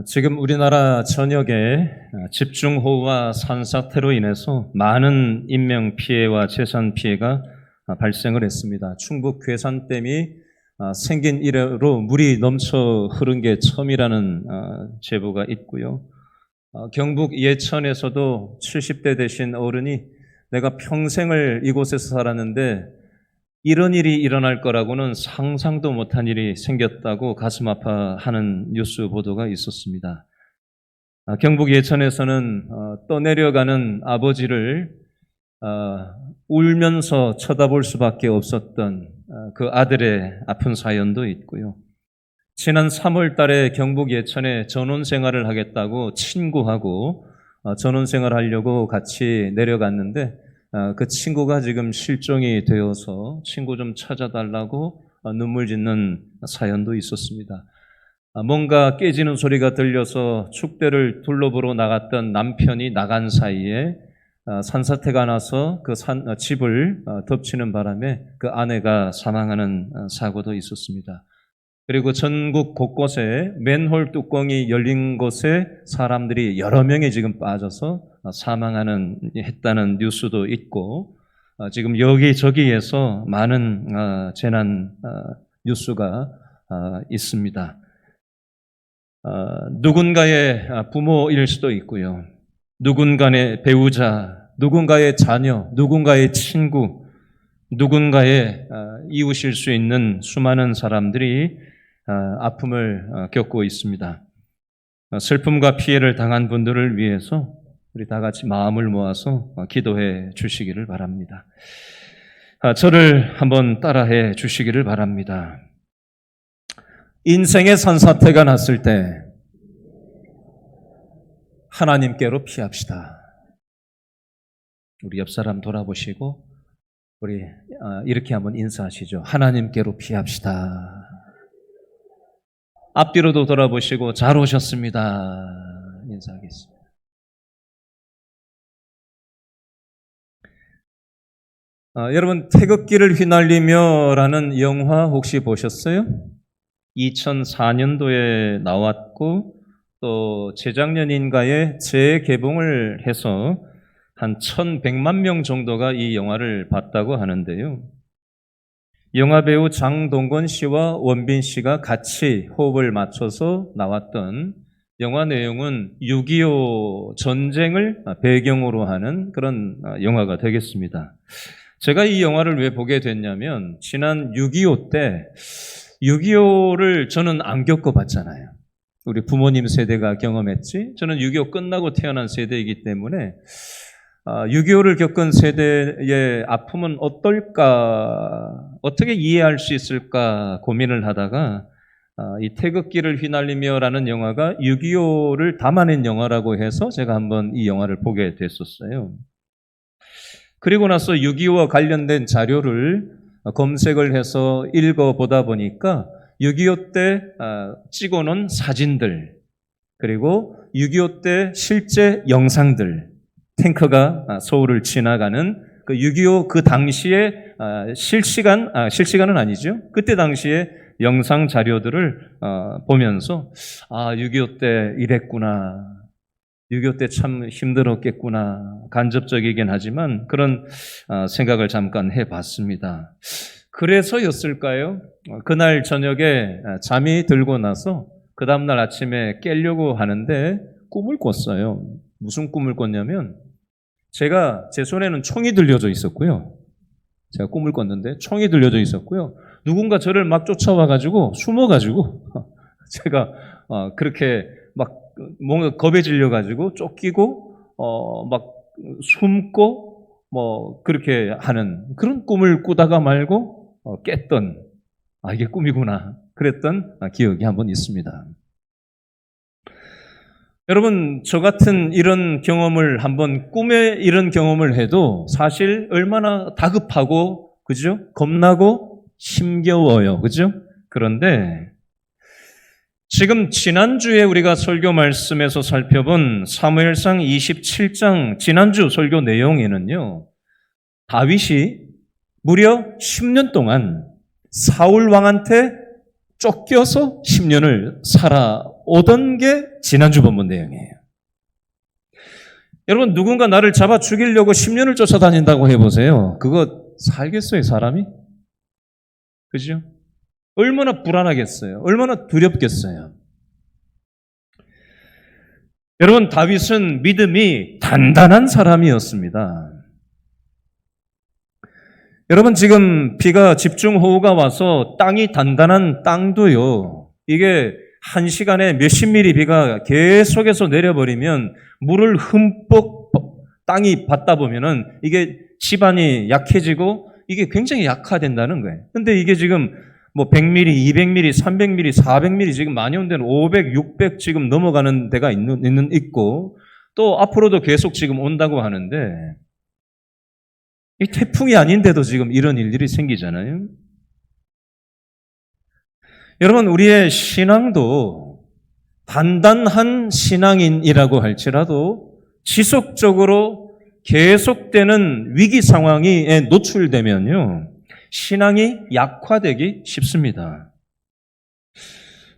지금 우리나라 전역에 집중호우와 산사태로 인해서 많은 인명 피해와 재산 피해가 발생을 했습니다. 충북 괴산댐이 생긴 이래로 물이 넘쳐 흐른 게 처음이라는 제보가 있고요. 경북 예천에서도 70대 되신 어른이 내가 평생을 이곳에서 살았는데 이런 일이 일어날 거라고는 상상도 못한 일이 생겼다고 가슴 아파하는 뉴스 보도가 있었습니다. 경북 예천에서는 떠내려가는 아버지를 울면서 쳐다볼 수밖에 없었던 그 아들의 아픈 사연도 있고요. 지난 3월 달에 경북 예천에 전원생활을 하겠다고 친구하고 전원생활을 하려고 같이 내려갔는데 그 친구가 지금 실종이 되어서 친구 좀 찾아달라고 눈물 짓는 사연도 있었습니다. 뭔가 깨지는 소리가 들려서 축대를 둘러보러 나갔던 남편이 나간 사이에 산사태가 나서 그 집을 덮치는 바람에 그 아내가 사망하는 사고도 있었습니다. 그리고 전국 곳곳에 맨홀 뚜껑이 열린 곳에 사람들이 여러 명이 지금 빠져서 사망했다는 뉴스도 있고 지금 여기저기에서 많은 재난 뉴스가 있습니다. 누군가의 부모일 수도 있고요. 누군가의 배우자, 누군가의 자녀, 누군가의 친구, 누군가의 이웃일 수 있는 수많은 사람들이 아픔을 겪고 있습니다. 슬픔과 피해를 당한 분들을 위해서 우리 다 같이 마음을 모아서 기도해 주시기를 바랍니다. 저를 한번 따라해 주시기를 바랍니다. 인생의 산사태가 났을 때 하나님께로 피합시다. 우리 옆 사람 돌아보시고 우리 이렇게 한번 인사하시죠. 하나님께로 피합시다. 앞뒤로도 돌아보시고 잘 오셨습니다. 인사하겠습니다. 여러분 태극기를 휘날리며 라는 영화 혹시 보셨어요? 2004년도에 나왔고 또 재작년인가에 재개봉을 해서 한 1100만 명 정도가 이 영화를 봤다고 하는데요. 영화배우 장동건 씨와 원빈 씨가 같이 호흡을 맞춰서 나왔던 영화 내용은 6.25 전쟁을 배경으로 하는 그런 영화가 되겠습니다. 제가 이 영화를 왜 보게 됐냐면 지난 6.25 때 6.25를 저는 안 겪어봤잖아요. 우리 부모님 세대가 경험했지. 저는 6.25 끝나고 태어난 세대이기 때문에 6.25를 겪은 세대의 아픔은 어떨까, 어떻게 이해할 수 있을까 고민을 하다가 이 태극기를 휘날리며라는 영화가 6.25를 담아낸 영화라고 해서 제가 한번 이 영화를 보게 됐었어요. 그리고 나서 6.25와 관련된 자료를 검색을 해서 읽어보다 보니까 6.25 때 찍어놓은 사진들, 그리고 6.25 때 실제 영상들, 탱크가 서울을 지나가는 그 6.25 그 당시에 실시간은 아니죠. 그때 당시에 영상 자료들을 보면서 6.25 때 이랬구나. 6.25 때 참 힘들었겠구나. 간접적이긴 하지만 그런 생각을 잠깐 해봤습니다. 그래서였을까요? 그날 저녁에 잠이 들고 나서 그 다음날 아침에 깨려고 하는데 꿈을 꿨어요. 무슨 꿈을 꿨냐면 제 손에는 총이 들려져 있었고요. 제가 꿈을 꿨는데 총이 들려져 있었고요. 누군가 저를 막 쫓아와가지고 숨어가지고 제가 그렇게 막 뭔가 겁에 질려가지고 쫓기고 막 숨고 뭐 그렇게 하는 그런 꿈을 꾸다가 말고 깼던 이게 꿈이구나 그랬던 기억이 한번 있습니다. 여러분 저 같은 이런 경험을 한번 꿈에 이런 경험을 해도 사실 얼마나 다급하고 그죠? 겁나고 힘겨워요. 그죠? 그런데 지금 지난주에 우리가 설교 말씀에서 살펴본 사무엘상 27장 지난주 설교 내용에는요. 다윗이 무려 10년 동안 사울 왕한테 쫓겨서 10년을 오던 게 지난주 본문 내용이에요. 여러분, 누군가 나를 잡아 죽이려고 10년을 쫓아다닌다고 해보세요. 그거 살겠어요, 사람이? 그죠? 얼마나 불안하겠어요? 얼마나 두렵겠어요? 여러분, 다윗은 믿음이 단단한 사람이었습니다. 여러분, 지금 비가 집중호우가 와서 땅이 단단한 땅도요, 이게 한 시간에 몇십 미리 비가 계속해서 내려버리면 물을 흠뻑 땅이 받다 보면은 이게 집안이 약해지고 이게 굉장히 약화된다는 거예요. 근데 이게 지금 뭐 100mm, 200mm, 300mm, 400mm 지금 많이 온 데는 500, 600 지금 넘어가는 데가 있고 또 앞으로도 계속 지금 온다고 하는데 이 태풍이 아닌데도 지금 이런 일들이 생기잖아요. 여러분, 우리의 신앙도 단단한 신앙인이라고 할지라도 지속적으로 계속되는 위기 상황에 노출되면요, 신앙이 약화되기 쉽습니다.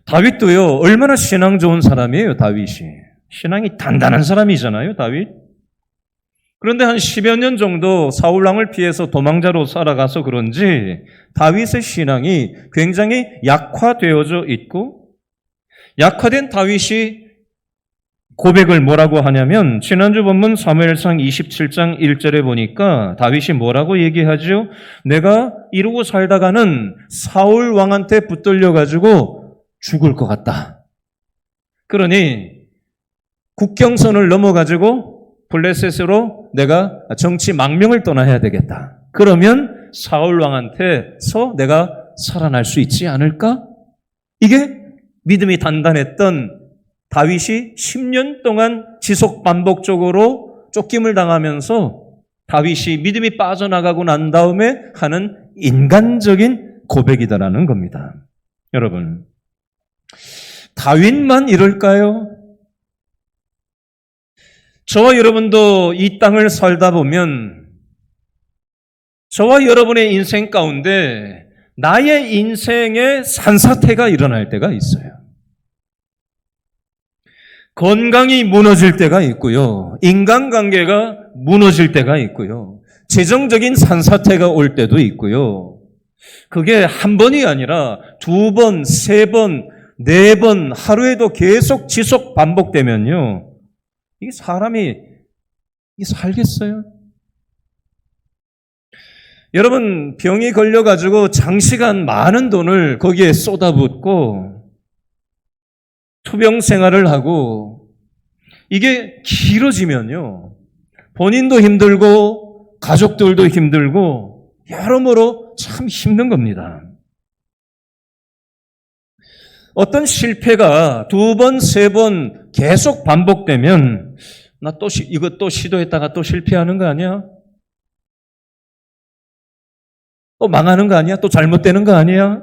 다윗도요, 얼마나 신앙 좋은 사람이에요, 다윗이. 신앙이 단단한 사람이잖아요, 다윗. 그런데 한 10여 년 정도 사울왕을 피해서 도망자로 살아가서 그런지 다윗의 신앙이 굉장히 약화되어져 있고, 약화된 다윗이 고백을 뭐라고 하냐면 지난주 본문 사무엘상 27장 1절에 보니까 다윗이 뭐라고 얘기하죠? 내가 이러고 살다가는 사울 왕한테 붙들려 가지고 죽을 것 같다. 그러니 국경선을 넘어 가지고 블레셋으로 내가 정치 망명을 떠나야 되겠다. 그러면 사울 왕한테서 내가 살아날 수 있지 않을까? 이게 믿음이 단단했던 다윗이 10년 동안 지속 반복적으로 쫓김을 당하면서 다윗이 믿음이 빠져나가고 난 다음에 하는 인간적인 고백이다라는 겁니다. 여러분, 다윗만 이럴까요? 저와 여러분도 이 땅을 살다 보면 저와 여러분의 인생 가운데 나의 인생에 산사태가 일어날 때가 있어요. 건강이 무너질 때가 있고요. 인간관계가 무너질 때가 있고요. 재정적인 산사태가 올 때도 있고요. 그게 한 번이 아니라 두 번, 세 번, 네 번 하루에도 계속 지속 반복되면요, 이게 사람이 살겠어요? 여러분, 병이 걸려가지고 장시간 많은 돈을 거기에 쏟아붓고 투병 생활을 하고 이게 길어지면요, 본인도 힘들고 가족들도 힘들고 여러모로 참 힘든 겁니다. 어떤 실패가 두 번, 세 번 계속 반복되면 나 또 이거 또 시도했다가 또 실패하는 거 아니야? 또 망하는 거 아니야? 또 잘못되는 거 아니야?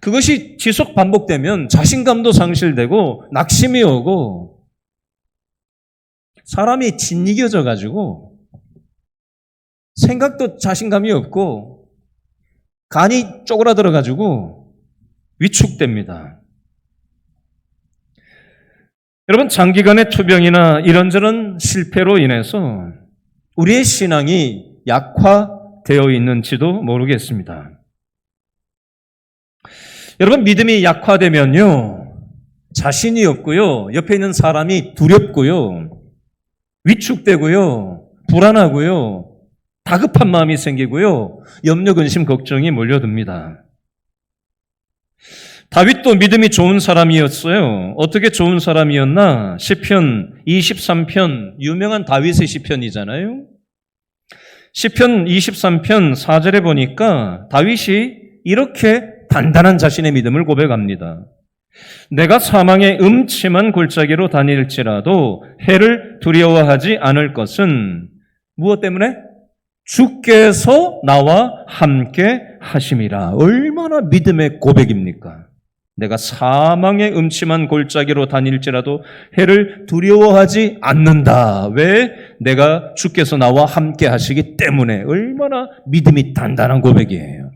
그것이 지속 반복되면 자신감도 상실되고 낙심이 오고 사람이 짓이겨져 가지고 생각도 자신감이 없고 간이 쪼그라들어 가지고 위축됩니다. 여러분, 장기간의 투병이나 이런저런 실패로 인해서 우리의 신앙이 약화되어 있는지도 모르겠습니다. 여러분, 믿음이 약화되면요, 자신이 없고요, 옆에 있는 사람이 두렵고요, 위축되고요, 불안하고요, 다급한 마음이 생기고요, 염려, 근심, 걱정이 몰려듭니다. 다윗도 믿음이 좋은 사람이었어요. 어떻게 좋은 사람이었나? 시편 23편, 유명한 다윗의 시편이잖아요. 시편 23편 4절에 보니까 다윗이 이렇게 단단한 자신의 믿음을 고백합니다. 내가 사망의 음침한 골짜기로 다닐지라도 해를 두려워하지 않을 것은 무엇 때문에? 주께서 나와 함께 하심이라. 얼마나 믿음의 고백입니까? 내가 사망의 음침한 골짜기로 다닐지라도 해를 두려워하지 않는다. 왜? 내가 주께서 나와 함께 하시기 때문에. 얼마나 믿음이 단단한 고백이에요.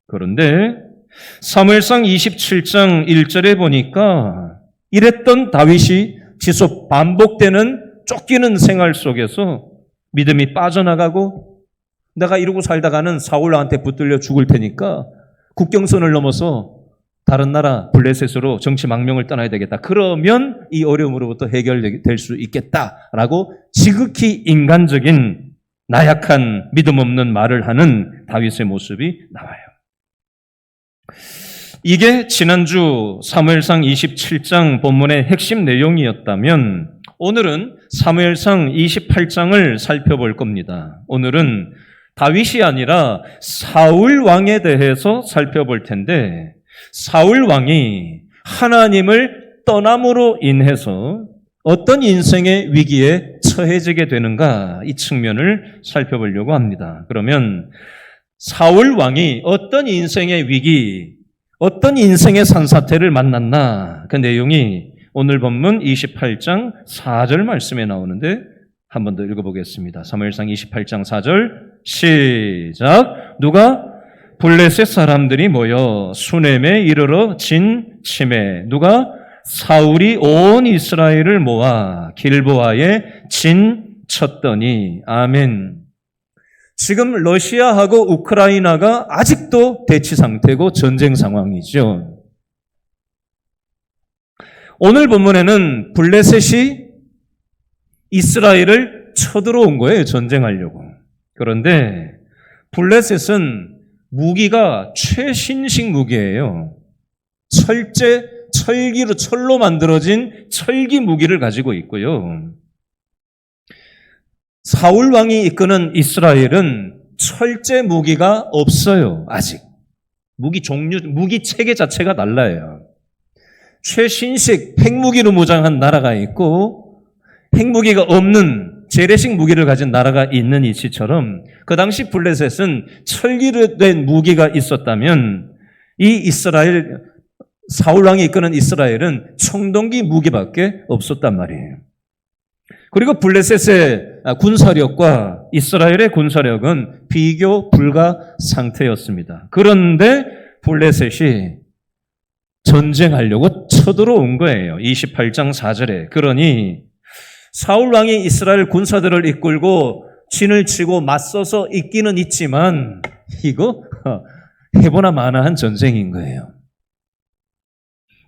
그런데 사무엘상 27장 1절에 보니까 이랬던 다윗이 지속 반복되는 쫓기는 생활 속에서 믿음이 빠져나가고 내가 이러고 살다가는 사울왕한테 붙들려 죽을 테니까 국경선을 넘어서 다른 나라 블레셋으로 정치 망명을 떠나야 되겠다. 그러면 이 어려움으로부터 해결될 수 있겠다라고 지극히 인간적인 나약한 믿음 없는 말을 하는 다윗의 모습이 나와요. 이게 지난주 사무엘상 27장 본문의 핵심 내용이었다면 오늘은 사무엘상 28장을 살펴볼 겁니다. 오늘은 다윗이 아니라 사울 왕에 대해서 살펴볼 텐데 사울 왕이 하나님을 떠남으로 인해서 어떤 인생의 위기에 처해지게 되는가 이 측면을 살펴보려고 합니다. 그러면 사울 왕이 어떤 인생의 위기, 어떤 인생의 산사태를 만났나 그 내용이 오늘 본문 28장 4절 말씀에 나오는데 한 번 더 읽어보겠습니다. 사무엘상 28장 4절 시작. 누가 블레셋 사람들이 모여 수넴에 이르러 진 침에 누가 사울이 온 이스라엘을 모아 길보아에 진 쳤더니 아멘. 지금 러시아하고 우크라이나가 아직도 대치 상태고 전쟁 상황이죠. 오늘 본문에는 블레셋이 이스라엘을 쳐들어온 거예요. 전쟁하려고. 그런데 블레셋은 무기가 최신식 무기예요. 철로 만들어진 철기 무기를 가지고 있고요. 사울 왕이 이끄는 이스라엘은 철제 무기가 없어요. 아직. 무기 체계 자체가 달라요. 최신식 핵무기로 무장한 나라가 있고 핵무기가 없는 재래식 무기를 가진 나라가 있는 이치처럼 그 당시 블레셋은 철기로 된 무기가 있었다면 이 사울 왕이 이끄는 이스라엘은 청동기 무기밖에 없었단 말이에요. 그리고 블레셋의 군사력과 이스라엘의 군사력은 비교 불가 상태였습니다. 그런데 블레셋이 전쟁하려고 쳐들어온 거예요. 28장 4절에. 그러니 사울 왕이 이스라엘 군사들을 이끌고 진을 치고 맞서서 있기는 있지만 이거 해보나 마나한 전쟁인 거예요.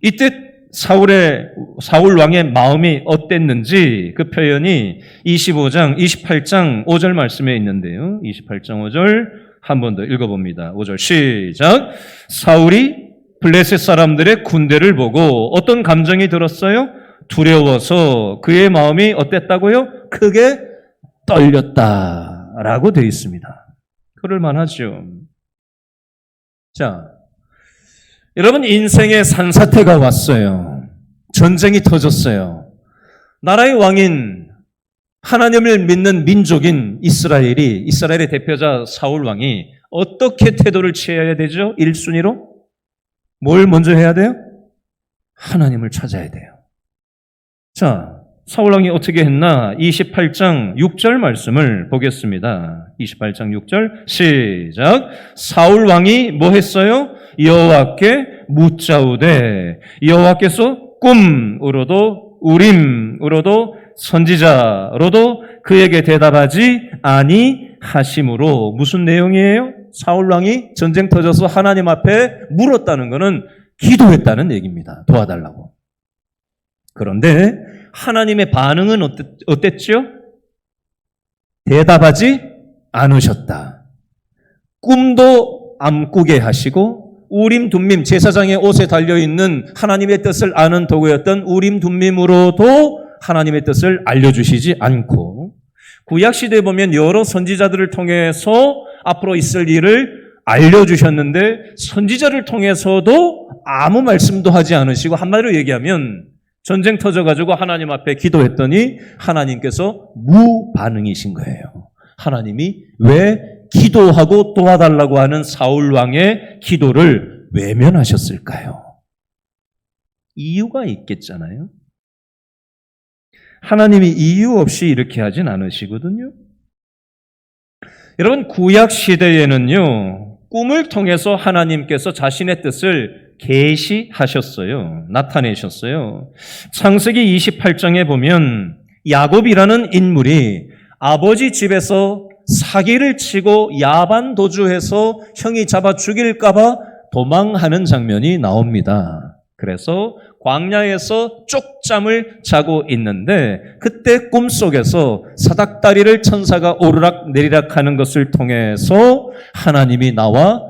이때 사울 왕의 마음이 어땠는지 그 표현이 28장 5절 말씀에 있는데요. 28장 5절 한 번 더 읽어봅니다. 5절 시작. 사울이 블레셋 사람들의 군대를 보고 어떤 감정이 들었어요? 두려워서 그의 마음이 어땠다고요? 크게 떨렸다라고 되어 있습니다. 그럴 만하죠. 자, 여러분 인생의 산사태가 왔어요. 전쟁이 터졌어요. 나라의 왕인 하나님을 믿는 민족인 이스라엘의 대표자 사울 왕이 어떻게 태도를 취해야 되죠? 1순위로? 뭘 먼저 해야 돼요? 하나님을 찾아야 돼요. 자, 사울 왕이 어떻게 했나? 28장 6절 말씀을 보겠습니다. 28장 6절 시작. 사울 왕이 뭐 했어요? 여호와께 묻자우되 여호와께서 꿈으로도 우림으로도 선지자로도 그에게 대답하지 아니하심으로 무슨 내용이에요? 사울 왕이 전쟁 터져서 하나님 앞에 물었다는 것은 기도했다는 얘기입니다. 도와달라고. 그런데 하나님의 반응은 어땠죠? 대답하지 않으셨다. 꿈도 안 꾸게 하시고 우림 둠밈 제사장의 옷에 달려있는 하나님의 뜻을 아는 도구였던 우림 둠밈으로도 하나님의 뜻을 알려주시지 않고 구약시대에 보면 여러 선지자들을 통해서 앞으로 있을 일을 알려주셨는데 선지자를 통해서도 아무 말씀도 하지 않으시고 한마디로 얘기하면 전쟁 터져가지고 하나님 앞에 기도했더니 하나님께서 무반응이신 거예요. 하나님이 왜 기도하고 도와달라고 하는 사울 왕의 기도를 외면하셨을까요? 이유가 있겠잖아요. 하나님이 이유 없이 이렇게 하진 않으시거든요. 여러분 구약 시대에는요. 꿈을 통해서 하나님께서 자신의 뜻을 계시하셨어요. 나타내셨어요. 창세기 28장에 보면 야곱이라는 인물이 아버지 집에서 사기를 치고 야반 도주해서 형이 잡아 죽일까 봐 도망하는 장면이 나옵니다. 그래서 광야에서 쪽잠을 자고 있는데 그때 꿈속에서 사닥다리를 천사가 오르락 내리락 하는 것을 통해서 하나님이 나와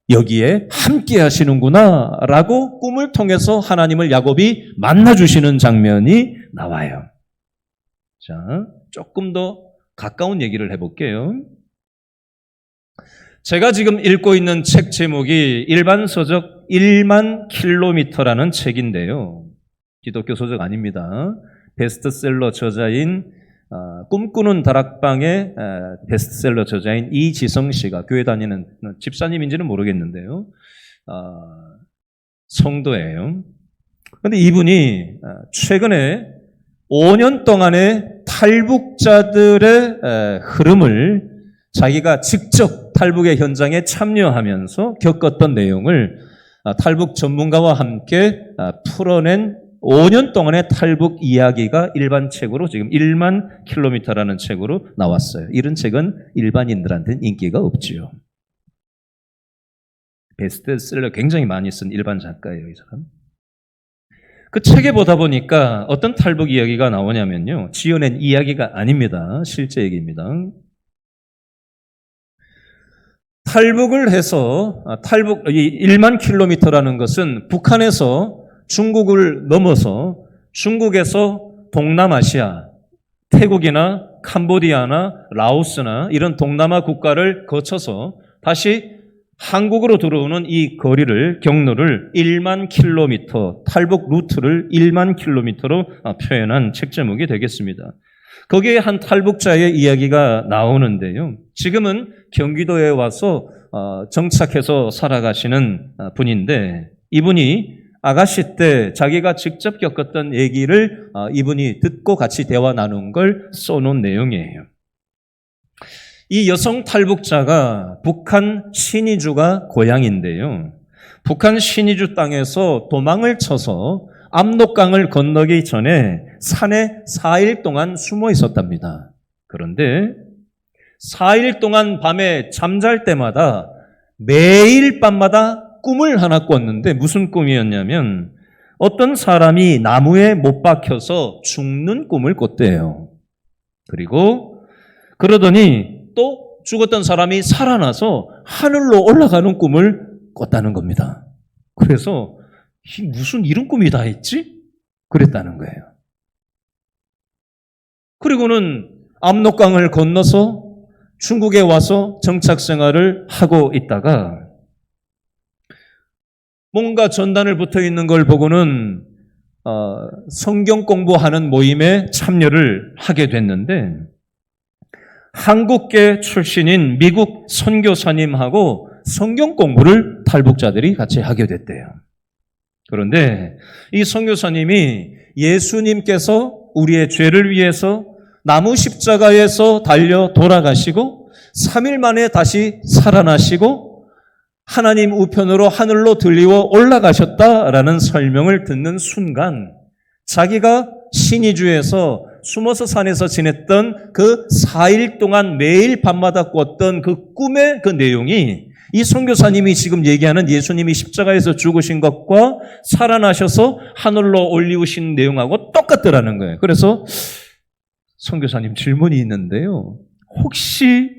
여기에 함께 하시는구나 라고 꿈을 통해서 하나님을 야곱이 만나주시는 장면이 나와요. 자, 조금 더 가까운 얘기를 해볼게요. 제가 지금 읽고 있는 책 제목이 일반 서적 1만 킬로미터라는 책인데요. 기독교 서적 아닙니다. 베스트셀러 저자인 꿈꾸는 다락방의 베스트셀러 저자인 이지성 씨가 교회 다니는 집사님인지는 모르겠는데요. 성도예요. 그런데 이분이 최근에 5년 동안의 탈북자들의 흐름을 자기가 직접 탈북의 현장에 참여하면서 겪었던 내용을 탈북 전문가와 함께 풀어낸 5년 동안의 탈북 이야기가 일반 책으로 지금 1만 킬로미터라는 책으로 나왔어요. 이런 책은 일반인들한테는 인기가 없지요. 베스트셀러 굉장히 많이 쓴 일반 작가예요, 이 사람. 그 책에 보다 보니까 어떤 탈북 이야기가 나오냐면요. 지어낸 이야기가 아닙니다. 실제 얘기입니다. 탈북을 해서 탈북 1만 킬로미터라는 것은 북한에서 중국을 넘어서 중국에서 동남아시아, 태국이나 캄보디아나 라오스나 이런 동남아 국가를 거쳐서 다시 한국으로 들어오는 이 거리를 경로를 1만 킬로미터, 탈북 루트를 1만 킬로미터로 표현한 책 제목이 되겠습니다. 거기에 한 탈북자의 이야기가 나오는데요. 지금은 경기도에 와서 정착해서 살아가시는 분인데 이분이 아가씨 때 자기가 직접 겪었던 얘기를 이분이 듣고 같이 대화 나눈 걸 써놓은 내용이에요. 이 여성 탈북자가 북한 신의주가 고향인데요. 북한 신의주 땅에서 도망을 쳐서 압록강을 건너기 전에 산에 4일 동안 숨어 있었답니다. 그런데 4일 동안 밤에 잠잘 때마다 매일 밤마다 꿈을 하나 꿨는데 무슨 꿈이었냐면 어떤 사람이 나무에 못 박혀서 죽는 꿈을 꿨대요. 그리고 그러더니 또 죽었던 사람이 살아나서 하늘로 올라가는 꿈을 꿨다는 겁니다. 그래서 무슨 이런 꿈이 다 있지? 그랬다는 거예요. 그리고는 압록강을 건너서 중국에 와서 정착 생활을 하고 있다가 뭔가 전단을 붙어 있는 걸 보고는 성경 공부하는 모임에 참여를 하게 됐는데 한국계 출신인 미국 선교사님하고 성경 공부를 탈북자들이 같이 하게 됐대요. 그런데 이 선교사님이 예수님께서 우리의 죄를 위해서 나무 십자가에서 달려 돌아가시고 3일 만에 다시 살아나시고 하나님 우편으로 하늘로 들리워 올라가셨다라는 설명을 듣는 순간 자기가 신의주에서 숨어서 산에서 지냈던 그 4일 동안 매일 밤마다 꿨던 그 꿈의 그 내용이 이 선교사님이 지금 얘기하는 예수님이 십자가에서 죽으신 것과 살아나셔서 하늘로 올리우신 내용하고 똑같더라는 거예요. 그래서 선교사님 질문이 있는데요. 혹시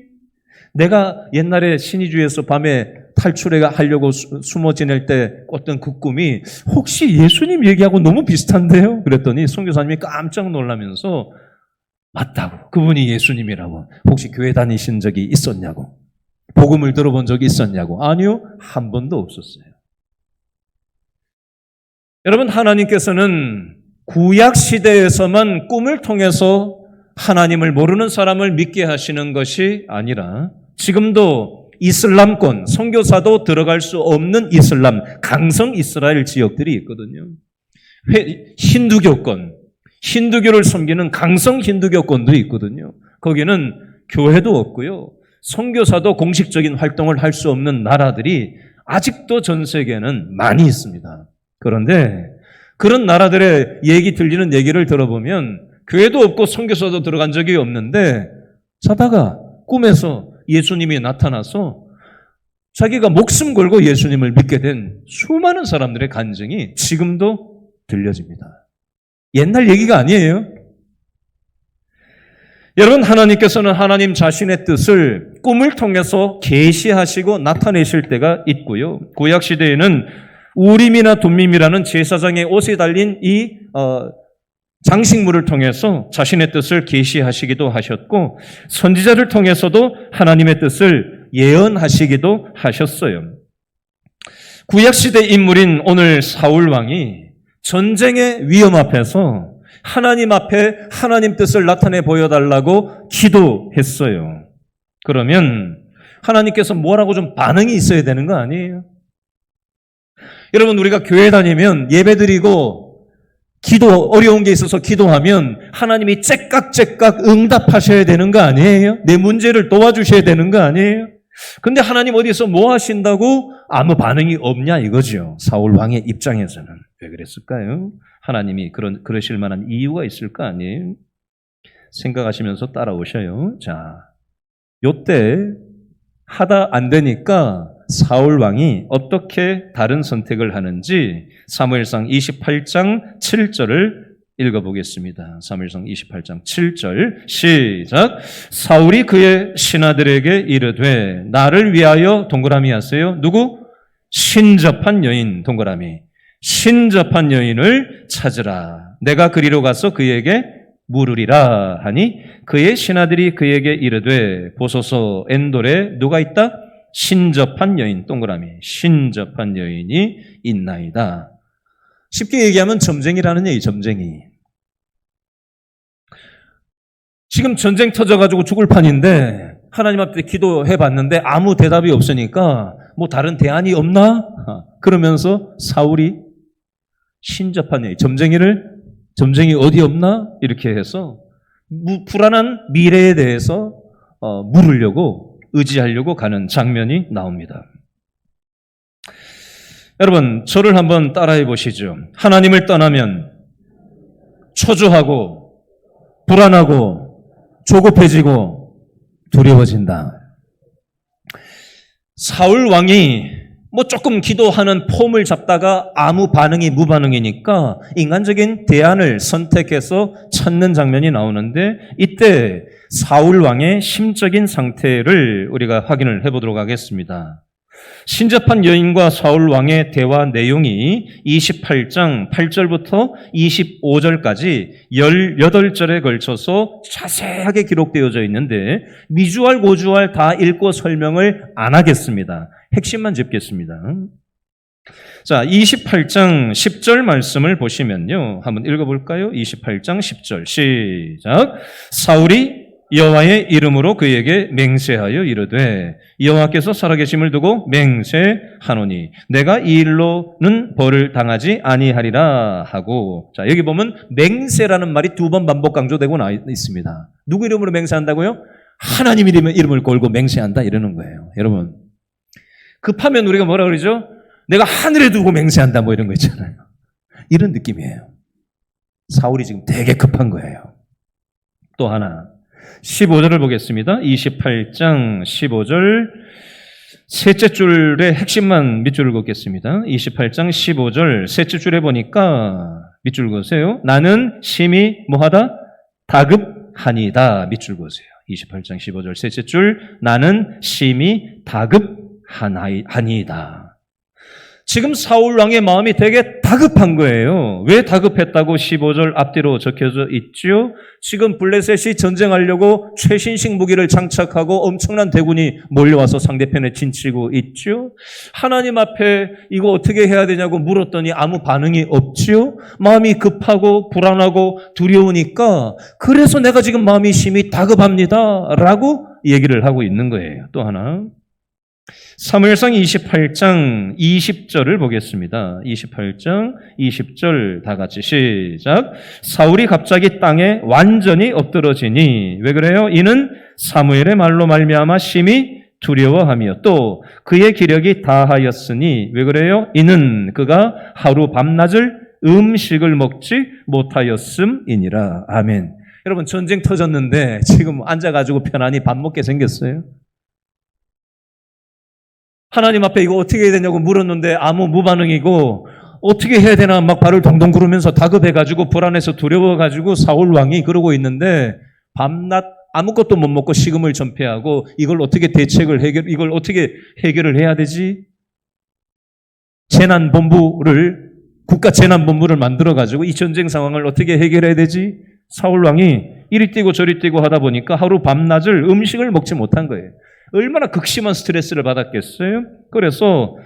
내가 옛날에 신의주에서 밤에 탈출하려고 숨어 지낼 때 꿨던 그 꿈이 혹시 예수님 얘기하고 너무 비슷한데요? 그랬더니 선교사님이 깜짝 놀라면서 맞다고. 그분이 예수님이라고. 혹시 교회 다니신 적이 있었냐고. 복음을 들어본 적이 있었냐고. 아니요. 한 번도 없었어요. 여러분, 하나님께서는 구약 시대에서만 꿈을 통해서 하나님을 모르는 사람을 믿게 하시는 것이 아니라 지금도 이슬람권, 선교사도 들어갈 수 없는 이슬람, 강성 이스라엘 지역들이 있거든요. 힌두교권, 힌두교를 섬기는 강성 힌두교권도 있거든요. 거기는 교회도 없고요. 선교사도 공식적인 활동을 할 수 없는 나라들이 아직도 전 세계에는 많이 있습니다. 그런데 그런 나라들의 얘기 들리는 얘기를 들어보면 교회도 없고 선교사도 들어간 적이 없는데 자다가 꿈에서 예수님이 나타나서 자기가 목숨 걸고 예수님을 믿게 된 수많은 사람들의 간증이 지금도 들려집니다. 옛날 얘기가 아니에요. 여러분, 하나님께서는 하나님 자신의 뜻을 꿈을 통해서 계시하시고 나타내실 때가 있고요. 구약 시대에는 우림이나 둠밈이라는 제사장의 옷에 달린 이 장식물을 통해서 자신의 뜻을 계시하시기도 하셨고, 선지자를 통해서도 하나님의 뜻을 예언하시기도 하셨어요. 구약 시대 인물인 오늘 사울 왕이 전쟁의 위험 앞에서 하나님 앞에 하나님 뜻을 나타내 보여달라고 기도했어요. 그러면 하나님께서 뭐라고 좀 반응이 있어야 되는 거 아니에요? 여러분, 우리가 교회 다니면 예배드리고 어려운 게 있어서 기도하면 하나님이 째깍째깍 응답하셔야 되는 거 아니에요? 내 문제를 도와주셔야 되는 거 아니에요? 근데 하나님 어디서 뭐 하신다고 아무 반응이 없냐 이거죠. 사울 왕의 입장에서는. 왜 그랬을까요? 하나님이 그러실 만한 이유가 있을 거 아니에요? 생각하시면서 따라오셔요. 자, 요때 하다 안 되니까 사울 왕이 어떻게 다른 선택을 하는지 사무엘상 28장 7절을 읽어보겠습니다. 사무엘상 28장 7절 시작. 사울이 그의 신하들에게 이르되 나를 위하여 동그라미 하세요. 누구? 신접한 여인 동그라미. 신접한 여인을 찾으라. 내가 그리로 가서 그에게 물으리라 하니 그의 신하들이 그에게 이르되 보소서 엔돌에 누가 있다? 신접한 여인 동그라미. 신접한 여인이 있나이다. 쉽게 얘기하면 점쟁이라는 얘기, 점쟁이. 지금 전쟁 터져가지고 죽을 판인데 하나님 앞에 기도해 봤는데 아무 대답이 없으니까 뭐 다른 대안이 없나? 그러면서 사울이 신접한 여인, 점쟁이 어디 없나? 이렇게 해서 불안한 미래에 대해서 물으려고 의지하려고 가는 장면이 나옵니다. 여러분, 저를 한번 따라해 보시죠. 하나님을 떠나면 초조하고 불안하고 조급해지고 두려워진다. 사울 왕이 뭐 조금 기도하는 폼을 잡다가 아무 반응이 무반응이니까 인간적인 대안을 선택해서 찾는 장면이 나오는데 이때 사울 왕의 심적인 상태를 우리가 확인을 해보도록 하겠습니다. 신접한 여인과 사울 왕의 대화 내용이 28장 8절부터 25절까지 18절에 걸쳐서 자세하게 기록되어져 있는데 미주알 고주알 다 읽고 설명을 안 하겠습니다. 핵심만 짚겠습니다. 자, 28장 10절 말씀을 보시면요. 한번 읽어볼까요? 28장 10절 시작. 사울이 여호와의 이름으로 그에게 맹세하여 이르되 여호와께서 살아계심을 두고 맹세하노니 내가 이 일로는 벌을 당하지 아니하리라 하고, 자, 여기 보면 맹세라는 말이 2번 반복 강조되고 있습니다. 누구 이름으로 맹세한다고요? 하나님 이름을 걸고 맹세한다 이러는 거예요. 여러분, 급하면 우리가 뭐라 그러죠? 내가 하늘에 두고 맹세한다 뭐 이런 거 있잖아요. 이런 느낌이에요. 사울이 지금 되게 급한 거예요. 또 하나 15절을 보겠습니다. 28장 15절 셋째 줄의 핵심만 밑줄을 긋겠습니다. 28장 15절 셋째 줄에 보니까 밑줄 그으세요. 나는 심히 뭐하다? 다급하니다. 밑줄 그으세요. 28장 15절 셋째 줄 나는 심히 다급하니다. 지금 사울 왕의 마음이 되게 다급한 거예요. 왜 다급했다고 15절 앞뒤로 적혀져 있죠? 지금 블레셋이 전쟁하려고 최신식 무기를 장착하고 엄청난 대군이 몰려와서 상대편에 진치고 있죠? 하나님 앞에 이거 어떻게 해야 되냐고 물었더니 아무 반응이 없죠? 마음이 급하고 불안하고 두려우니까 그래서 내가 지금 마음이 심히 다급합니다 라고 얘기를 하고 있는 거예요. 또 하나 사무엘상 28장 20절을 보겠습니다. 28장 20절 다 같이 시작. 사울이 갑자기 땅에 완전히 엎드러지니 왜 그래요? 이는 사무엘의 말로 말미암아 심히 두려워하며 또 그의 기력이 다하였으니 왜 그래요? 이는 그가 하루 밤낮을 음식을 먹지 못하였음이니라. 아멘. 여러분, 전쟁 터졌는데 지금 앉아가지고 편안히 밥 먹게 생겼어요? 하나님 앞에 이거 어떻게 해야 되냐고 물었는데 아무 무반응이고 어떻게 해야 되나 막 발을 동동 구르면서 다급해가지고 불안해서 두려워가지고 사울 왕이 그러고 있는데 밤낮 아무것도 못 먹고 식음을 전폐하고 이걸 어떻게 이걸 어떻게 해결을 해야 되지? 국가 재난본부를 만들어가지고 이 전쟁 상황을 어떻게 해결해야 되지? 사울 왕이 이리 뛰고 저리 뛰고 하다 보니까 하루 밤낮을 음식을 먹지 못한 거예요. 얼마나 극심한 스트레스를 받았겠어요? 그래서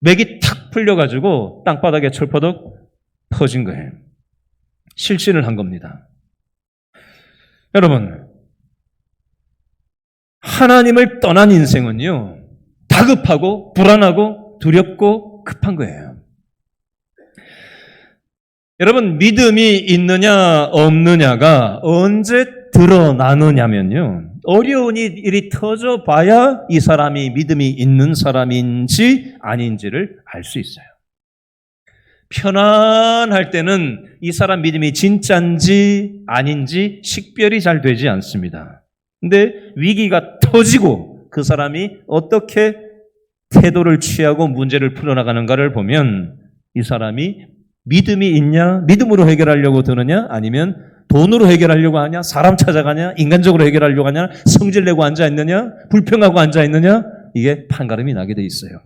맥이 탁 풀려가지고 땅바닥에 철퍼덕 퍼진 거예요. 실신을 한 겁니다. 여러분, 하나님을 떠난 인생은요, 다급하고 불안하고 두렵고 급한 거예요. 여러분, 믿음이 있느냐 없느냐가 언제 드러나느냐면요, 어려운 일이 터져봐야 이 사람이 믿음이 있는 사람인지 아닌지를 알 수 있어요. 편안할 때는 이 사람 믿음이 진짜인지 아닌지 식별이 잘 되지 않습니다. 근데 위기가 터지고 그 사람이 어떻게 태도를 취하고 문제를 풀어나가는가를 보면 이 사람이 믿음이 있냐, 믿음으로 해결하려고 드느냐, 아니면 돈으로 해결하려고 하냐, 사람 찾아가냐, 인간적으로 해결하려고 하냐, 성질내고 앉아있느냐, 불평하고 앉아있느냐, 이게 판가름이 나게 돼 있어요.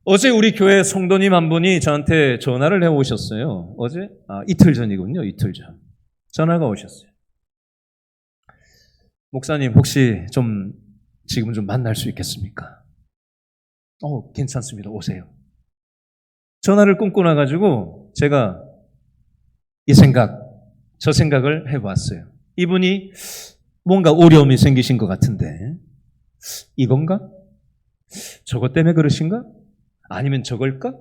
어제 우리 교회 성도님 한 분이 저한테 전화를 해오셨어요. 어제? 이틀 전이군요. 이틀 전. 전화가 오셨어요. 목사님, 혹시 지금 좀 만날 수 있겠습니까? 괜찮습니다. 오세요. 전화를 끊고 나가지고 제가 저 생각을 해봤어요. 이분이 뭔가 어려움이 생기신 것 같은데 이건가? 저것 때문에 그러신가? 아니면 저걸까?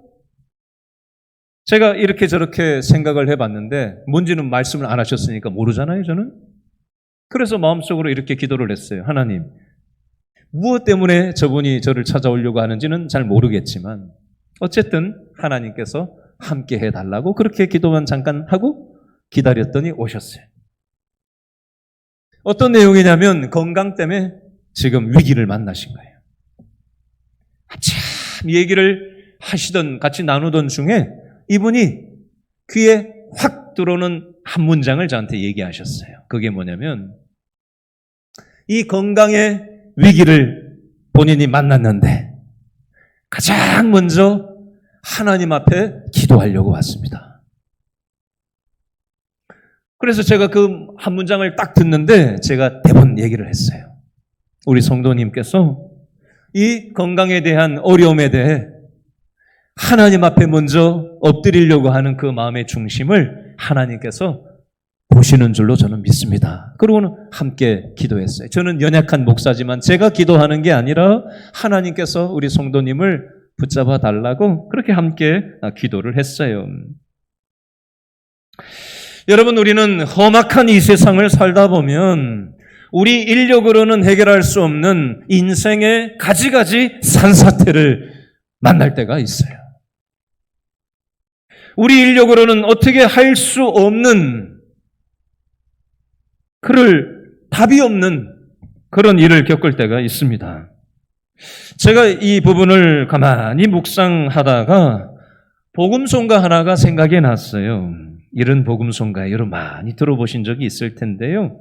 제가 이렇게 저렇게 생각을 해봤는데 뭔지는 말씀을 안 하셨으니까 모르잖아요, 저는. 그래서 마음속으로 이렇게 기도를 했어요. 하나님, 무엇 때문에 저분이 저를 찾아오려고 하는지는 잘 모르겠지만 어쨌든 하나님께서 함께 해달라고 그렇게 기도만 잠깐 하고 기다렸더니 오셨어요. 어떤 내용이냐면 건강 때문에 지금 위기를 만나신 거예요. 참 얘기를 같이 나누던 중에 이분이 귀에 확 들어오는 한 문장을 저한테 얘기하셨어요. 그게 뭐냐면 이 건강의 위기를 본인이 만났는데 가장 먼저 하나님 앞에 기도하려고 왔습니다. 그래서 제가 그 한 문장을 딱 듣는데 제가 대본 얘기를 했어요. 우리 성도님께서 이 건강에 대한 어려움에 대해 하나님 앞에 먼저 엎드리려고 하는 그 마음의 중심을 하나님께서 보시는 줄로 저는 믿습니다. 그러고는 함께 기도했어요. 저는 연약한 목사지만 제가 기도하는 게 아니라 하나님께서 우리 성도님을 붙잡아 달라고 그렇게 함께 기도를 했어요. 여러분, 우리는 험악한 이 세상을 살다 보면 우리 인력으로는 해결할 수 없는 인생의 가지가지 산사태를 만날 때가 있어요. 우리 인력으로는 어떻게 할 수 없는 답이 없는 그런 일을 겪을 때가 있습니다. 제가 이 부분을 가만히 묵상하다가 복음송가 하나가 생각이 났어요. 이런 복음송가 여러분 많이 들어보신 적이 있을 텐데요.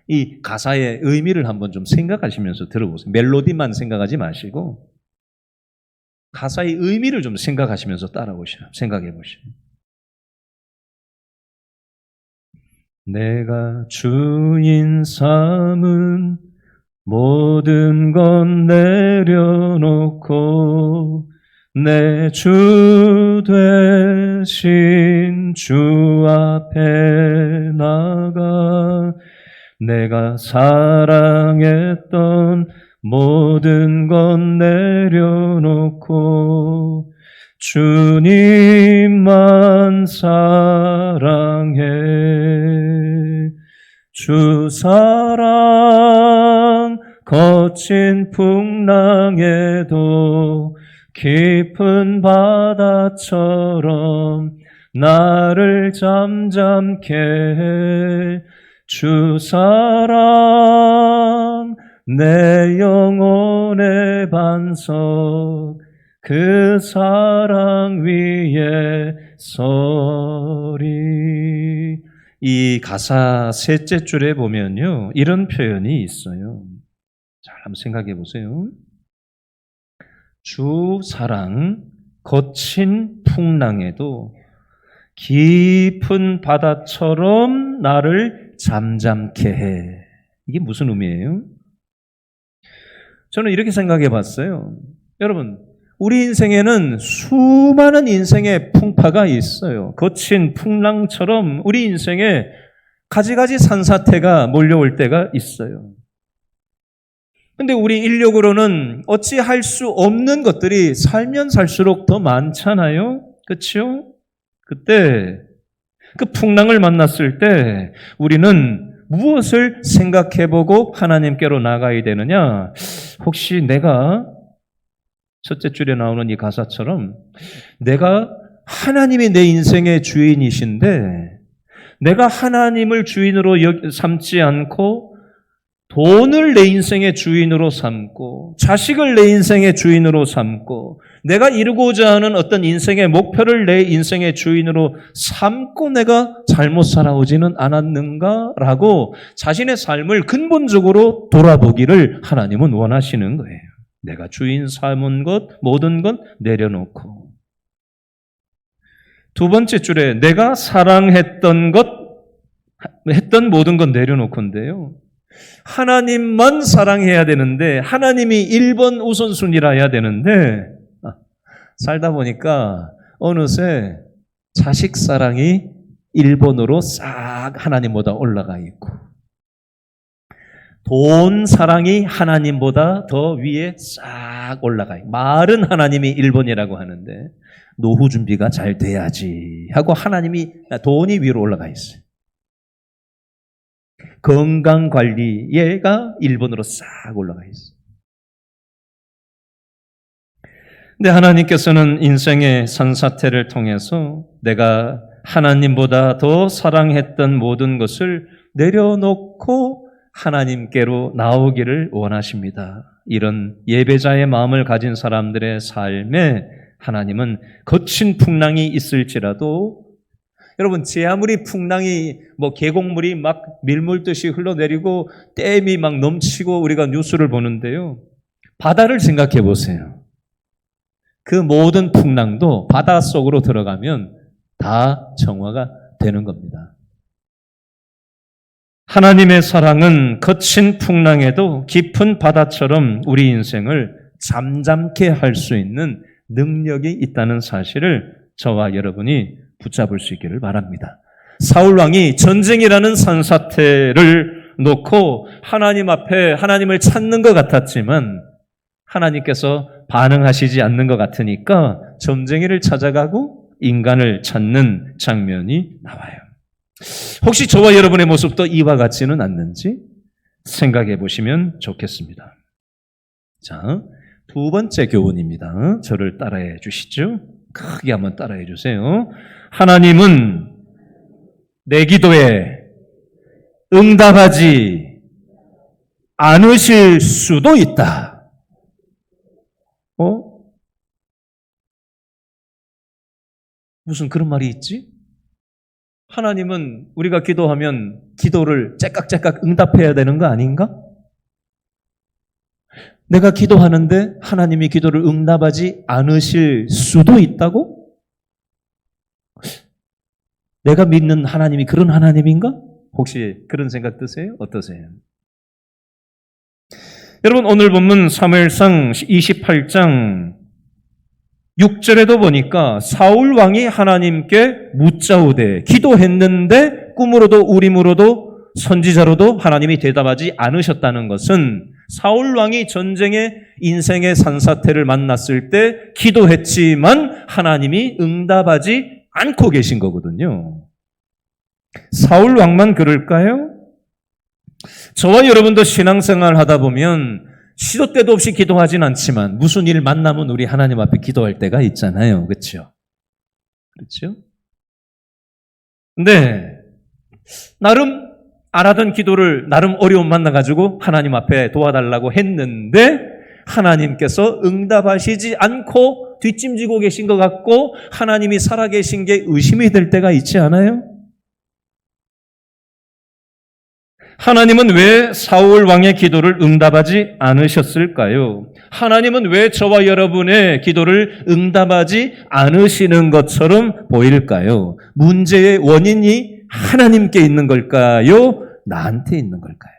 이 가사의 의미를 한번 좀 생각하시면서 들어보세요. 멜로디만 생각하지 마시고 가사의 의미를 좀 생각하시면서 생각해 보시죠. 내가 주인 삼은 모든 건 내려놓고 내 주 되신 주 앞에 나가 내가 사랑했던 모든 건 내려놓고 주님만 사랑해. 주 사랑 거친 풍랑에도 깊은 바다처럼 나를 잠잠케 해. 주 사랑 내 영혼의 반석 그 사랑 위에 서리. 이 가사 셋째 줄에 보면요, 이런 표현이 있어요. 잘 한번 생각해 보세요. 주 사랑 거친 풍랑에도 깊은 바다처럼 나를 잠잠케 해. 이게 무슨 의미예요? 저는 이렇게 생각해 봤어요. 여러분, 우리 인생에는 수많은 인생의 풍파가 있어요. 거친 풍랑처럼 우리 인생에 가지가지 산사태가 몰려올 때가 있어요. 근데 우리 인력으로는 어찌할 수 없는 것들이 살면 살수록 더 많잖아요. 그렇죠? 그때 그 풍랑을 만났을 때 우리는 무엇을 생각해보고 하나님께로 나가야 되느냐? 혹시 내가 첫째 줄에 나오는 이 가사처럼 내가 하나님이 내 인생의 주인이신데 내가 하나님을 주인으로 삼지 않고 돈을 내 인생의 주인으로 삼고 자식을 내 인생의 주인으로 삼고 내가 이루고자 하는 어떤 인생의 목표를 내 인생의 주인으로 삼고 내가 잘못 살아오지는 않았는가라고 자신의 삶을 근본적으로 돌아보기를 하나님은 원하시는 거예요. 내가 주인 삼은 것, 모든 것 내려놓고. 두 번째 줄에 내가 사랑했던 것, 했던 모든 것 내려놓고인데요. 하나님만 사랑해야 되는데 하나님이 1번 우선순위라 해야 되는데 살다 보니까 어느새 자식 사랑이 1번으로 싹 하나님보다 올라가 있고 돈 사랑이 하나님보다 더 위에 싹 올라가 있고 말은 하나님이 1번이라고 하는데 노후 준비가 잘 돼야지 하고 하나님이 돈이 위로 올라가 있어요. 건강관리 얘가 1번으로 싹 올라가 있어요. 근데 하나님께서는 인생의 산사태를 통해서 내가 하나님보다 더 사랑했던 모든 것을 내려놓고 하나님께로 나오기를 원하십니다. 이런 예배자의 마음을 가진 사람들의 삶에 하나님은 거친 풍랑이 있을지라도 여러분, 제 아무리 풍랑이 계곡물이 막 밀물듯이 흘러내리고 댐이 막 넘치고 우리가 뉴스를 보는데요. 바다를 생각해 보세요. 그 모든 풍랑도 바닷속으로 들어가면 다 정화가 되는 겁니다. 하나님의 사랑은 거친 풍랑에도 깊은 바다처럼 우리 인생을 잠잠케 할 수 있는 능력이 있다는 사실을 저와 여러분이 붙잡을 수 있기를 바랍니다. 사울왕이 전쟁이라는 산사태를 놓고 하나님 앞에 하나님을 찾는 것 같았지만 하나님께서 반응하시지 않는 것 같으니까 점쟁이를 찾아가고 인간을 찾는 장면이 나와요. 혹시 저와 여러분의 모습도 이와 같지는 않는지 생각해 보시면 좋겠습니다. 자, 두 번째 교훈입니다. 저를 따라해 주시죠. 크게 한번 따라해 주세요. 하나님은 내 기도에 응답하지 않으실 수도 있다. 무슨 그런 말이 있지? 하나님은 우리가 기도하면 기도를 째깍째깍 응답해야 되는 거 아닌가? 내가 기도하는데 하나님이 기도를 응답하지 않으실 수도 있다고? 내가 믿는 하나님이 그런 하나님인가? 혹시 그런 생각 드세요? 어떠세요? 여러분, 오늘 본문 사무엘상 28장 6절에도 보니까 사울 왕이 하나님께 묻자오되 기도했는데 꿈으로도 우림으로도 선지자로도 하나님이 대답하지 않으셨다는 것은 사울 왕이 전쟁에 인생의 산사태를 만났을 때 기도했지만 하나님이 응답하지 않고 계신 거거든요. 사울 왕만 그럴까요? 저와 여러분도 신앙생활 하다 보면 시도 때도 없이 기도하진 않지만 무슨 일 만나면 우리 하나님 앞에 기도할 때가 있잖아요. 그렇죠? 그렇죠? 근데 나름 안 하던 기도를 나름 어려움 만나가지고 하나님 앞에 도와달라고 했는데 하나님께서 응답하시지 않고 뒷짐지고 계신 것 같고 하나님이 살아계신 게 의심이 될 때가 있지 않아요? 하나님은 왜 사울 왕의 기도를 응답하지 않으셨을까요? 하나님은 왜 저와 여러분의 기도를 응답하지 않으시는 것처럼 보일까요? 문제의 원인이 하나님께 있는 걸까요? 나한테 있는 걸까요?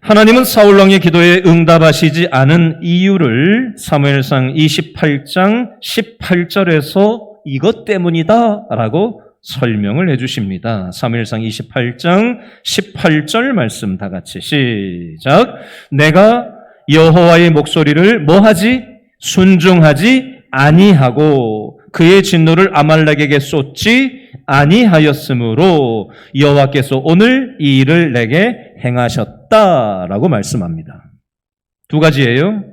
하나님은 사울 왕의 기도에 응답하시지 않은 이유를 사무엘상 28장 18절에서 이것 때문이다라고 설명을 해주십니다. 사무엘상 28장 18절 말씀 다 같이 시작. 내가 여호와의 목소리를 뭐하지? 순종하지 아니하고 그의 진노를 아말렉에게 쏟지 아니하였으므로 여호와께서 오늘 이 일을 내게 행하셨다라고 말씀합니다. 두 가지예요.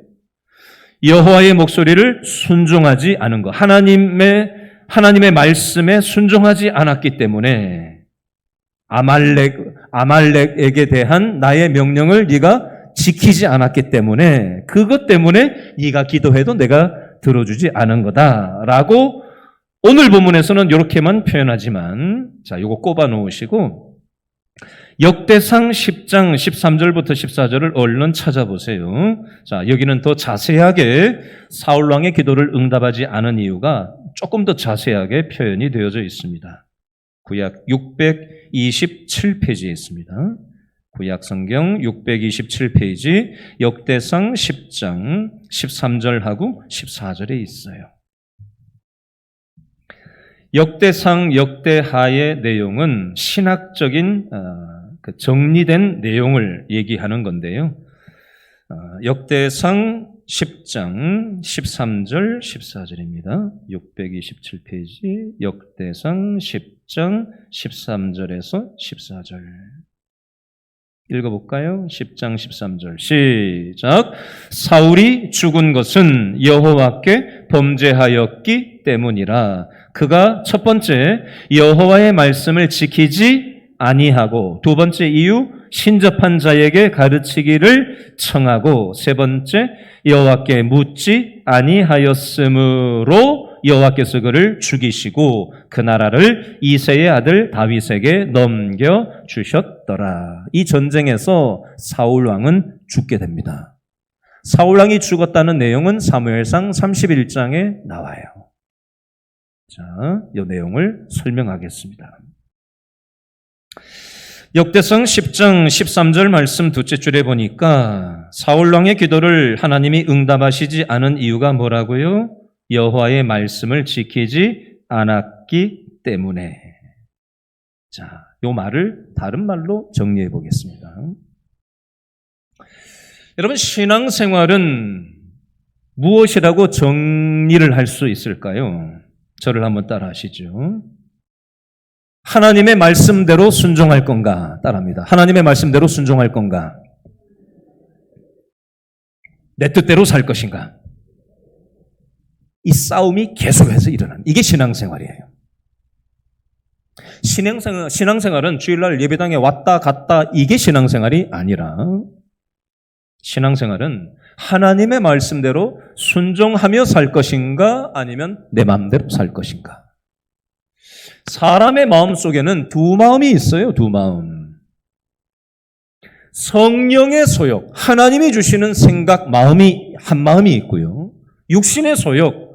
여호와의 목소리를 순종하지 않은 것. 하나님의 말씀에 순종하지 않았기 때문에 아말렉에게 대한 나의 명령을 네가 지키지 않았기 때문에 그것 때문에 네가 기도해도 내가 들어주지 않은 거다라고 오늘 본문에서는 이렇게만 표현하지만 자, 요거 꼽아 놓으시고 역대상 10장 13절부터 14절을 얼른 찾아보세요. 자, 여기는 더 자세하게 사울 왕의 기도를 응답하지 않은 이유가 조금 더 자세하게 표현이 되어져 있습니다. 구약 627페이지에 있습니다. 구약 성경 627페이지 역대상 10장 13절하고 14절에 있어요. 역대상 역대하의 내용은 신학적인 정리된 내용을 얘기하는 건데요. 역대상 10장 13절 14절입니다. 627페이지 역대상 10장 13절에서 14절 읽어볼까요? 10장 13절 시작. 사울이 죽은 것은 여호와께 범죄하였기 때문이라. 그가 첫 번째 여호와의 말씀을 지키지 아니하고 두 번째 이유 신접한 자에게 가르치기를 청하고 세 번째 여호와께 묻지 아니하였으므로 여호와께서 그를 죽이시고 그 나라를 이새의 아들 다윗에게 넘겨주셨더라. 이 전쟁에서 사울 왕은 죽게 됩니다. 사울 왕이 죽었다는 내용은 사무엘상 31장에 나와요. 자, 이 내용을 설명하겠습니다. 역대상 10장 13절 말씀 둘째 줄에 보니까 사울 왕의 기도를 하나님이 응답하시지 않은 이유가 뭐라고요? 여호와의 말씀을 지키지 않았기 때문에. 자, 이 말을 다른 말로 정리해 보겠습니다. 여러분, 신앙생활은 무엇이라고 정리를 할 수 있을까요? 저를 한번 따라 하시죠. 하나님의 말씀대로 순종할 건가? 따라합니다. 하나님의 말씀대로 순종할 건가? 내 뜻대로 살 것인가? 이 싸움이 계속해서 일어나는 이게 신앙생활이에요. 신앙생활은 주일날 예배당에 왔다 갔다 이게 신앙생활이 아니라 신앙생활은 하나님의 말씀대로 순종하며 살 것인가 아니면 내 마음대로 살 것인가. 사람의 마음 속에는 두 마음이 있어요. 두 마음. 성령의 소욕, 하나님이 주시는 생각, 마음이 한 마음이 있고요. 육신의 소욕,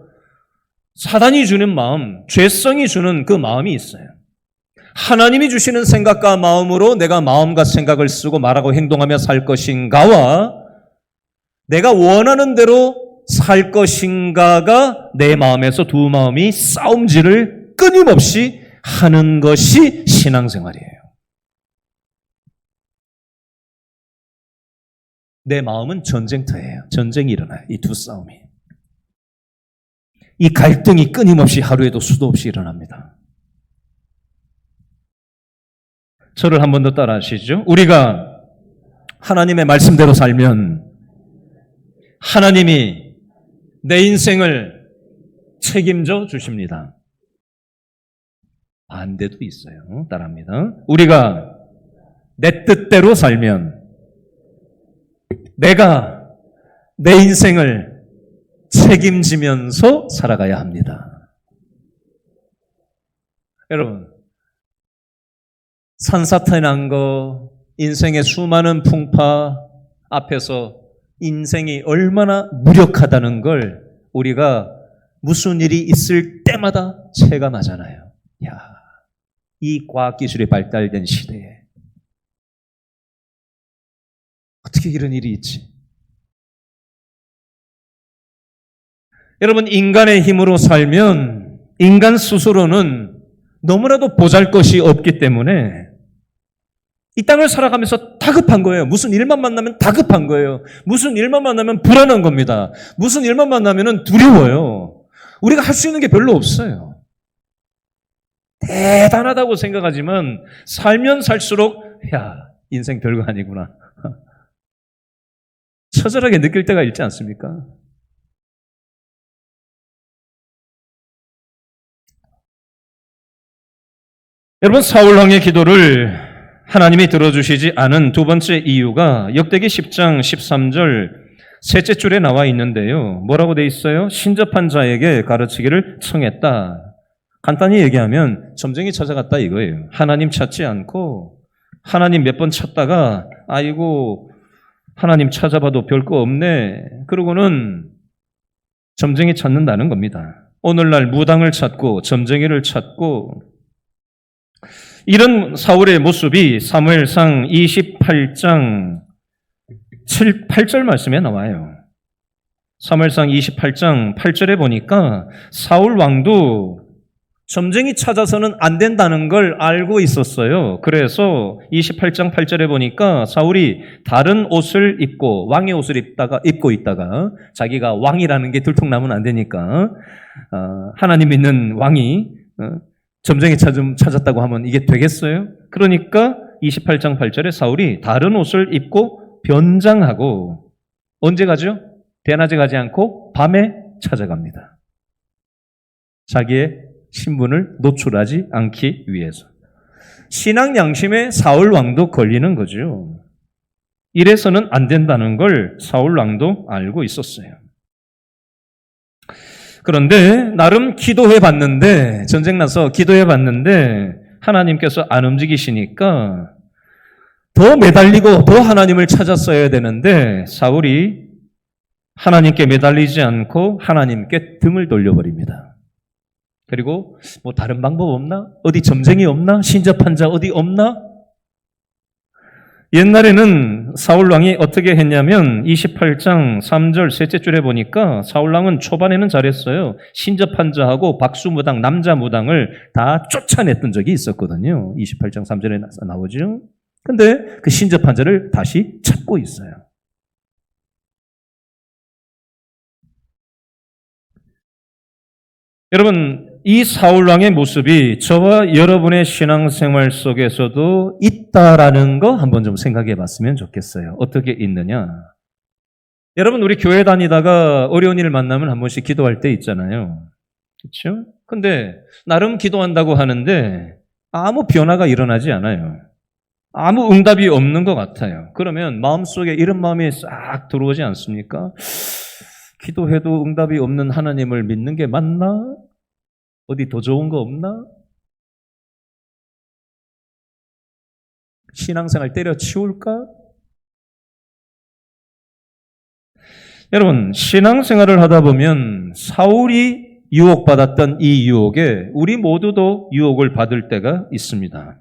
사단이 주는 마음, 죄성이 주는 그 마음이 있어요. 하나님이 주시는 생각과 마음으로 내가 마음과 생각을 쓰고 말하고 행동하며 살 것인가와 내가 원하는 대로 살 것인가가 내 마음에서 두 마음이 싸움질을 끊임없이 하는 것이 신앙생활이에요. 내 마음은 전쟁터예요. 전쟁이 일어나요. 이 두 싸움이. 이 갈등이 끊임없이 하루에도 수도 없이 일어납니다. 저를 한 번 더 따라 하시죠. 우리가 하나님의 말씀대로 살면 하나님이 내 인생을 책임져 주십니다. 반대도 있어요. 따라합니다. 우리가 내 뜻대로 살면 내가 내 인생을 책임지면서 살아가야 합니다. 여러분, 산사태 난 거, 인생의 수많은 풍파 앞에서 인생이 얼마나 무력하다는 걸 우리가 무슨 일이 있을 때마다 체감하잖아요. 야, 이 과학기술이 발달된 시대에 어떻게 이런 일이 있지? 여러분, 인간의 힘으로 살면 인간 스스로는 너무나도 보잘것이 없기 때문에 이 땅을 살아가면서 다급한 거예요. 무슨 일만 만나면 다급한 거예요. 무슨 일만 만나면 불안한 겁니다. 무슨 일만 만나면 두려워요. 우리가 할 수 있는 게 별로 없어요. 대단하다고 생각하지만 살면 살수록 야, 인생 별거 아니구나. 처절하게 느낄 때가 있지 않습니까? 여러분, 사울왕의 기도를 하나님이 들어주시지 않은 두 번째 이유가 역대기 10장 13절 셋째 줄에 나와 있는데요. 뭐라고 돼 있어요? 신접한 자에게 가르치기를 청했다. 간단히 얘기하면 점쟁이 찾아갔다 이거예요. 하나님 찾지 않고 하나님 몇 번 찾다가 아이고 하나님 찾아봐도 별거 없네. 그러고는 점쟁이 찾는다는 겁니다. 오늘날 무당을 찾고 점쟁이를 찾고 이런 사울의 모습이 사무엘상 28장 8절 말씀에 나와요. 사무엘상 28장 8절에 보니까 사울 왕도 점쟁이 찾아서는 안 된다는 걸 알고 있었어요. 그래서 28장 8절에 보니까 사울이 다른 옷을 입고 왕의 옷을 입고 있다가 자기가 왕이라는 게 들통나면 안 되니까 하나님 믿는 왕이 점쟁이 찾았다고 하면 이게 되겠어요? 그러니까 28장 8절에 사울이 다른 옷을 입고 변장하고 언제 가죠? 대낮에 가지 않고 밤에 찾아갑니다. 자기의 신분을 노출하지 않기 위해서. 신앙 양심에 사울 왕도 걸리는 거죠. 이래서는 안 된다는 걸 사울 왕도 알고 있었어요. 그런데 나름 기도해 봤는데, 전쟁 나서 기도해 봤는데 하나님께서 안 움직이시니까 더 매달리고 더 하나님을 찾았어야 되는데 사울이 하나님께 매달리지 않고 하나님께 등을 돌려버립니다. 그리고 뭐 다른 방법 없나? 어디 점쟁이 없나? 신접한 자 어디 없나? 옛날에는 사울왕이 어떻게 했냐면 28장 3절 셋째 줄에 보니까 사울왕은 초반에는 잘했어요. 신접한 자하고 박수무당, 남자 무당을 다 쫓아냈던 적이 있었거든요. 28장 3절에 나오죠. 근데 그 신접한 자를 다시 찾고 있어요. 여러분, 이 사울왕의 모습이 저와 여러분의 신앙생활 속에서도 있다라는 거 한번 좀 생각해 봤으면 좋겠어요. 어떻게 있느냐? 여러분, 우리 교회 다니다가 어려운 일을 만나면 한 번씩 기도할 때 있잖아요. 그렇죠? 근데 나름 기도한다고 하는데 아무 변화가 일어나지 않아요. 아무 응답이 없는 것 같아요. 그러면 마음속에 이런 마음이 싹 들어오지 않습니까? 기도해도 응답이 없는 하나님을 믿는 게 맞나? 어디 더 좋은 거 없나? 신앙생활 때려치울까? 여러분, 신앙생활을 하다 보면 사울이 유혹받았던 이 유혹에 우리 모두도 유혹을 받을 때가 있습니다.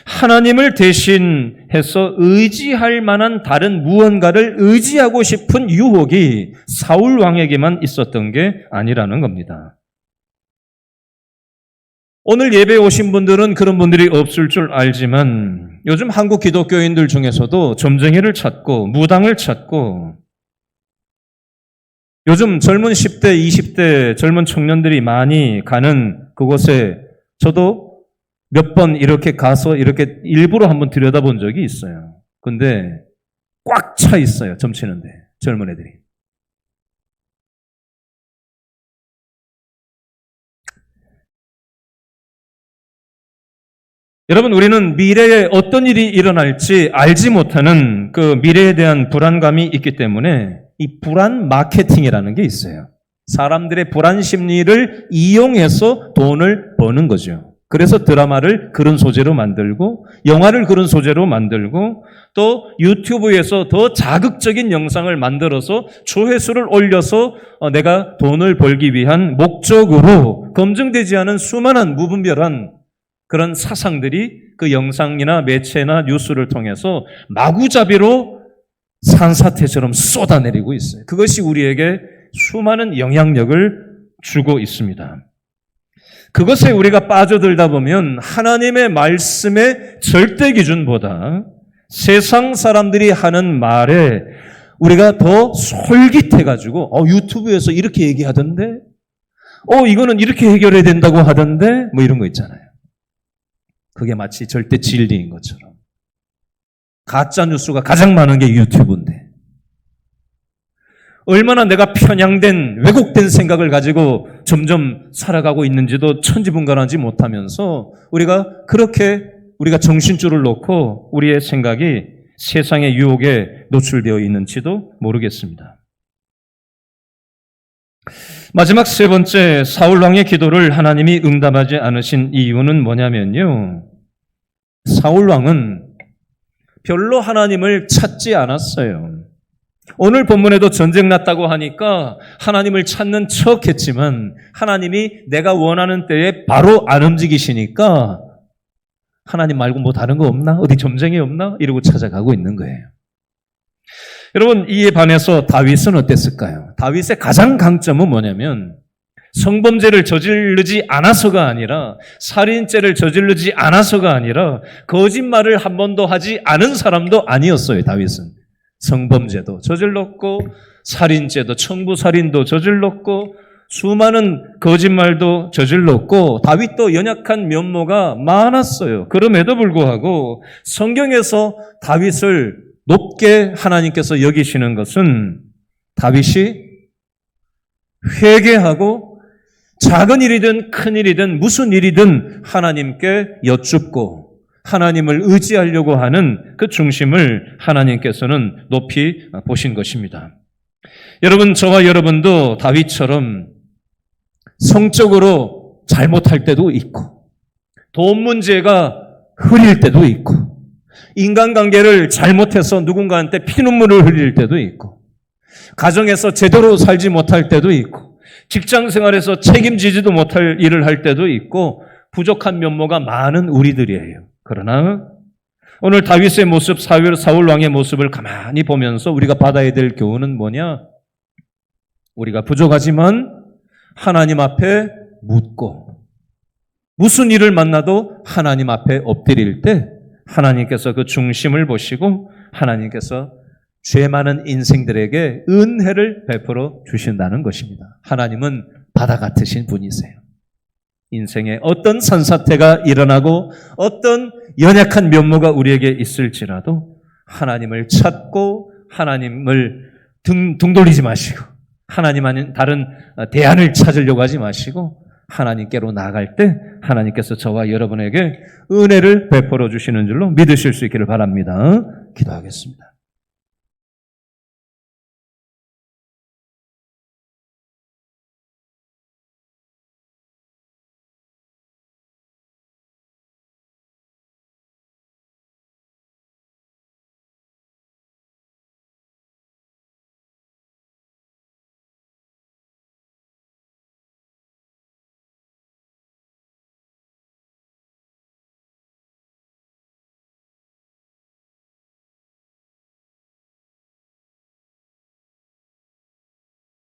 하나님을 대신해서 의지할 만한 다른 무언가를 의지하고 싶은 유혹이 사울 왕에게만 있었던 게 아니라는 겁니다. 오늘 예배에 오신 분들은 그런 분들이 없을 줄 알지만 요즘 한국 기독교인들 중에서도 점쟁이를 찾고 무당을 찾고 요즘 젊은 10대, 20대 젊은 청년들이 많이 가는 그곳에 저도 몇 번 이렇게 가서 이렇게 일부러 한번 들여다본 적이 있어요. 근데 꽉 차 있어요. 점치는데 젊은 애들이. 여러분, 우리는 미래에 어떤 일이 일어날지 알지 못하는 그 미래에 대한 불안감이 있기 때문에 이 불안 마케팅이라는 게 있어요. 사람들의 불안 심리를 이용해서 돈을 버는 거죠. 그래서 드라마를 그런 소재로 만들고 영화를 그런 소재로 만들고 또 유튜브에서 더 자극적인 영상을 만들어서 조회수를 올려서 내가 돈을 벌기 위한 목적으로 검증되지 않은 수많은 무분별한 그런 사상들이 그 영상이나 매체나 뉴스를 통해서 마구잡이로 산사태처럼 쏟아내리고 있어요. 그것이 우리에게 수많은 영향력을 주고 있습니다. 그것에 우리가 빠져들다 보면 하나님의 말씀의 절대 기준보다 세상 사람들이 하는 말에 우리가 더 솔깃해가지고 유튜브에서 이렇게 얘기하던데 이거는 이렇게 해결해야 된다고 하던데 뭐 이런 거 있잖아요. 그게 마치 절대 진리인 것처럼. 가짜 뉴스가 가장 많은 게 유튜브인데 얼마나 내가 편향된 왜곡된 생각을 가지고 점점 살아가고 있는지도 천지분간하지 못하면서 우리가 정신줄을 놓고 우리의 생각이 세상의 유혹에 노출되어 있는지도 모르겠습니다. 마지막 세 번째, 사울 왕의 기도를 하나님이 응답하지 않으신 이유는 뭐냐면요. 사울 왕은 별로 하나님을 찾지 않았어요. 오늘 본문에도 전쟁 났다고 하니까 하나님을 찾는 척 했지만 하나님이 내가 원하는 때에 바로 안 움직이시니까 하나님 말고 뭐 다른 거 없나? 어디 점쟁이 없나? 이러고 찾아가고 있는 거예요. 여러분, 이에 반해서 다윗은 어땠을까요? 다윗의 가장 강점은 뭐냐면 성범죄를 저지르지 않아서가 아니라 살인죄를 저지르지 않아서가 아니라 거짓말을 한 번도 하지 않은 사람도 아니었어요. 다윗은 성범죄도 저질렀고 살인죄도 청부살인도 저질렀고 수많은 거짓말도 저질렀고 다윗도 연약한 면모가 많았어요. 그럼에도 불구하고 성경에서 다윗을 높게 하나님께서 여기시는 것은 다윗이 회개하고 작은 일이든 큰 일이든 무슨 일이든 하나님께 여쭙고 하나님을 의지하려고 하는 그 중심을 하나님께서는 높이 보신 것입니다. 여러분, 저와 여러분도 다윗처럼 성적으로 잘못할 때도 있고 돈 문제가 흐릴 때도 있고 인간관계를 잘못해서 누군가한테 피눈물을 흘릴 때도 있고 가정에서 제대로 살지 못할 때도 있고 직장 생활에서 책임지지도 못할 일을 할 때도 있고 부족한 면모가 많은 우리들이에요. 그러나 오늘 다윗의 모습, 사울 왕의 모습을 가만히 보면서 우리가 받아야 될 교훈은 뭐냐? 우리가 부족하지만 하나님 앞에 묻고 무슨 일을 만나도 하나님 앞에 엎드릴 때 하나님께서 그 중심을 보시고 하나님께서 죄 많은 인생들에게 은혜를 베풀어 주신다는 것입니다. 하나님은 바다 같으신 분이세요. 인생에 어떤 산사태가 일어나고 어떤 연약한 면모가 우리에게 있을지라도 하나님을 찾고 하나님을 등 돌리지 마시고 하나님 아닌 다른 대안을 찾으려고 하지 마시고 하나님께로 나아갈 때 하나님께서 저와 여러분에게 은혜를 베풀어 주시는 줄로 믿으실 수 있기를 바랍니다. 기도하겠습니다.